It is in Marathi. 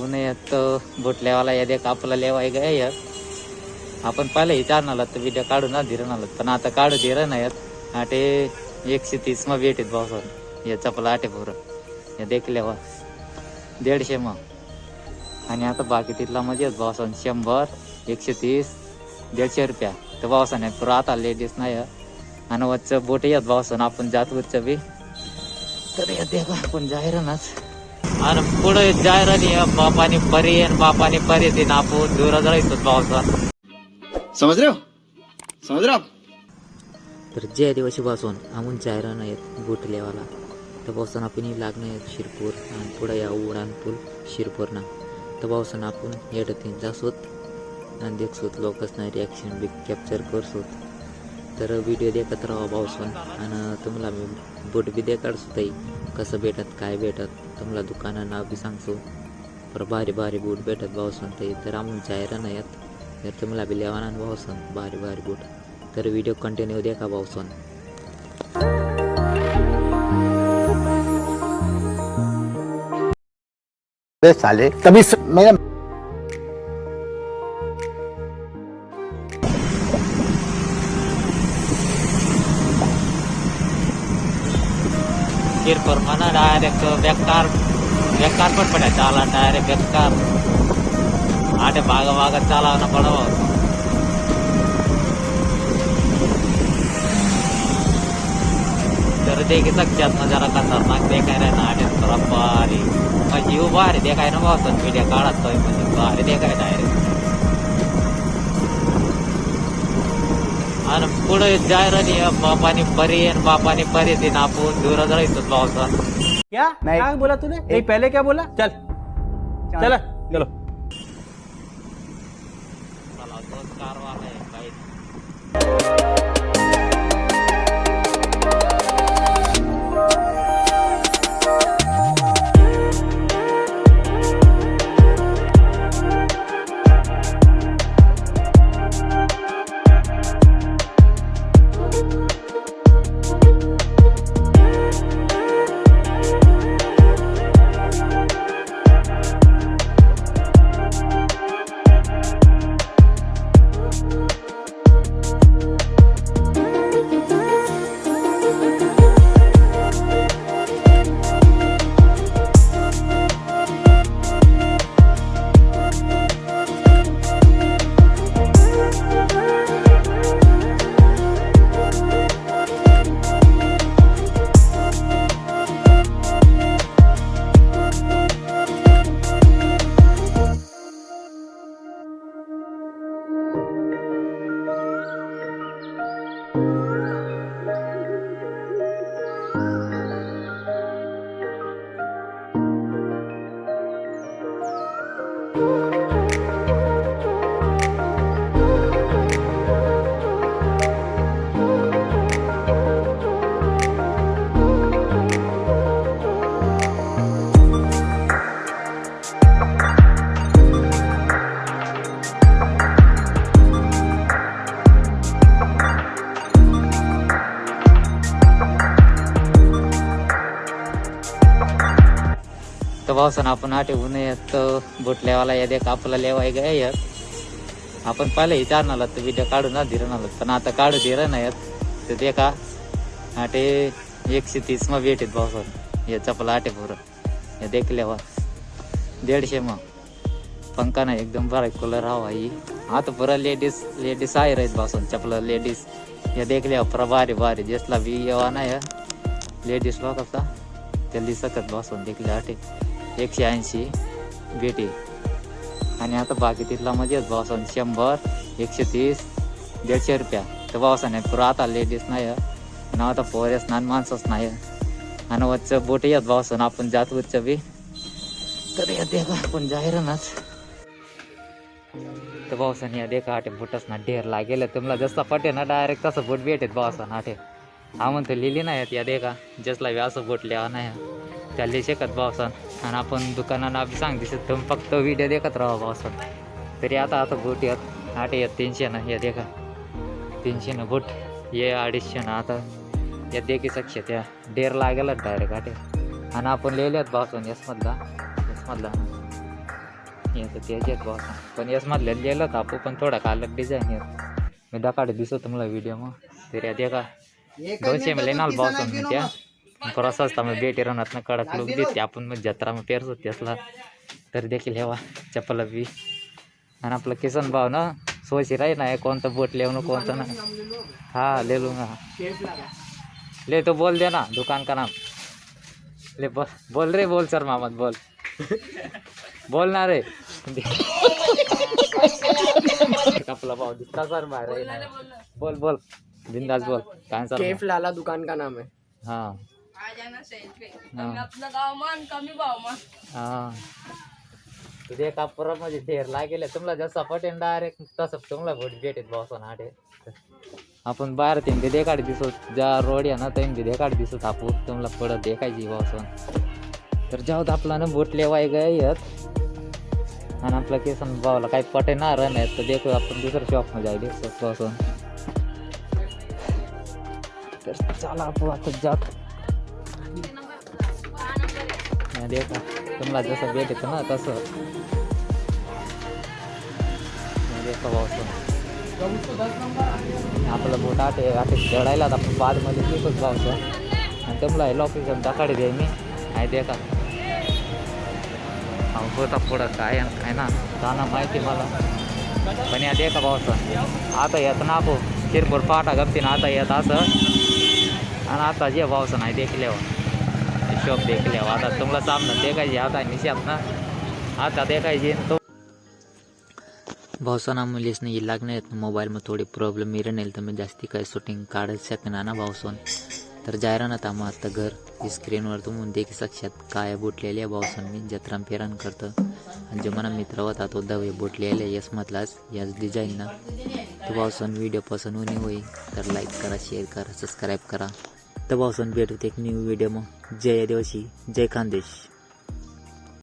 उन्हाळ्यात बोटल्यावाला या देख आपला लेवाय गया आपण पहिले विचारणार तर व्हिडिओ काढून ना दिलं ना पण आता काढू दिलं नाही आटे 130 मग भेटेत भाऊसन या चपला आटे पोरं या देखल्यावर 150 मग आणि आता बाकी तिथला मजेच भाऊसन 100 130 150 रुपया तर भाऊसन आहे पुरा आता लेडीज नाही आणि वरचं बोट येत भाऊसन आपण जात वरचं बी तर येते आपण जाहिरानच आणि पुढे जाहिरात बापाने परी आणि बापाने परी दिन आपण दूर जायचो भाऊसन समझ रहे हो तर जे आदिवासी भासून आमून जाहिरान आहेत बोटल्यावाला तर भाऊसन आपण लागणं आहेत शिरपूर आणि पुढे या उडान पूल शिरपूरना तर भाऊसन आपण येडतीन जासोत आणि देखसोत लोकच नाही रिॲक्शन बी कॅप्चर करसोत तर व्हिडिओ देखत राहा भाऊसन आणि तुम्हाला मी बोट बी देखाडसोताई कसं भेटत काय भेटत तुम्हाला दुकानं नाव बी सांगसो पर भारी भारी बूट भेटत भाऊसन ताई तर आम्ही जाहिरान आहेत तर तुम्हाला बी लेवाना भाऊसन भारी भारी बूट तर व्हिडिओ कंटिन्यू देखा भाऊसन साले तभी मैं शिरपूर म्हणा डायरेक्ट बेकार बेकार पण पडायचा आला डायरेक्ट बेकार आटे भागा भागात चालावं पडावं तर देखील सक्षात जरा खतरनाक देखाय ना आटे थोडा भारी जीव भारी देखाय ना भाऊसन मीडिया काढत म्हणजे भारी देखाय डायरेक्ट आणि पुढे जाहिरात बापाने परी आणि बापाने परी दिन आपण दूर जायचो भाऊसन क्या क्या बोला तूने नहीं पहले क्या बोला चल चल चलो चला तोच कारवार आहे काही तर भाऊसन आपण आटे उन्हाळ्यात बोटल्यावाला या देख आपला लेवाय गया आपण पहिले विचारणार तर व्हिडिओ काढून ना दिलं ना पण आता काढू दिलं नाही तर देखा आटे 130 मग भेटेत भाऊसन या चपला आटे पोरं या देखल्यावर 150 मग पंखा नाही एकदम बरा कलर हवा ही आता पुरा लेडीज आहे राहत भाऊसन चपला लेडीज या देखल्यावर पुरा भारी भारी जसला बी येवा नाही लेडीज लोकांचा त्याला दिसत भाऊसन देखले आटे 180 भेटे आणि आता बाकी तिथला मजेच भाऊसन 100 130 150 रुपया तर भाऊसन आहे पुरा आता लेडीज नाही आणि आता पोरेस ना माणसंच नाही आणि वरचं बोट येत भाऊसन आपण जात वरचं बी तर या देखा आपण जाहिरानच तर भाऊसन या देखा आटे बोटच ना ढेर लागेल तुम्हाला जसं पटे ना डायरेक्ट तसं बोट भेटेत भाऊसन आटे हा म्हणतो लिहिली नाही या देखा जसला व्यास बोट लिहा नाही त्याला शकत भाऊसन आणि आपण दुकानांना बी सांग दिसत तुम्ही फक्त व्हिडिओ देखत राहा भाऊसन तरी आता बोट येत आटे येत 300 ना या देखा 300 ना बोट ये 250 ना आता या देखी सक्ष त्या ढेर लागेल डायरेक्ट आटे आणि आपण लिहिलेत भाऊसन यसमधला येतं ते घेत बॉस पण यस मधल्या लिहिलं का आपण पण थोडा का अलग डिझाईन येत मी दाखवते दिसत मला व्हिडिओ मग तरी आधी का 200 में लेना बॉस त्या प्रोसेस मग बेटी राहणार कडक लुक देते आपण मग जत्रा मग पेरतो त्यासला तरी देखील हेवा चप्पल बी आणि आपलं किसन भाव ना सोची राही ना कोणतं बोट लेवणं कोणतं ना हाँ ले लूँगा ले तो बोल देना दुकान का नाम ले बोल रे बोल सर मोहम्मद बोल बोलना रे कपला भाव दिखता सर बाहर बोल बोल बिंदास बोल काय सर केफ लाला दुकान का नाम है। हाँ आ जाना सेट पे कमी आपलं गाव मान कमी भाव मान हाँ तुझे कापुरामध्ये ढेर लागेल तुम्हाला जसं पटेन डायरेक्ट तसं तुम्हाला भोट भेटेत बॉसन आठे आपण बाहेर ते देखाड दिसत ज्या रोड आहे ना ते देखाड दिसत आपण तुम्हाला पडत देखायची बॉसन तर जाऊ आपला ना बोट लेवाय गयत आणि आपलं केसन भावाला काही पटेना रन आहेत तर देखो आपण दुसऱ्या शॉपमध्ये जाऊ देखो बॉसन तर चला आपण आता जात देखा तुम्हाला जसं भेटेत ना तसं देखा बॉसन आपलं बोट आटे आटे चढायला आपण बादमध्ये तिथंच जायचं आणि तुम्हाला लोकेशन दाखवते द्याय मी आहे देखा होता पुढं काय आहे ना जाणं माहिती मला पण या देखा भावसन आता येत ना आपण शिरपूर पाटा गमतीन आता येत असं आणि आता जे भावसन आहे देखल्यावर शॉप देखल्यावर आता तुम्हाला सामना देखायची आता निशात ना आता देखायची तो भावसन मुलीस नाही लागणार मोबाईल में थोड़ी प्रॉब्लम मेरे नहीं तो मैं जास्ती काही शूटिंग काढ शकना ना भावसन तर जायरा ना मग आता घर स्क्रीनवर तुम्ही देखू शकतात काय बोटलेले आहे भावसन मी जत्रा फेरान करतं आणि जो मला मित्र होता तो दवे बोटलेले यस मधलाच याच डिझाईन ना तो भावसन व्हिडिओ पसंत होणे होईल तर लाईक करा शेअर करा सबस्क्राईब करा तर भावसन भेटू एक न्यू व्हिडिओ मग जय आदिवासी जय खानदेश।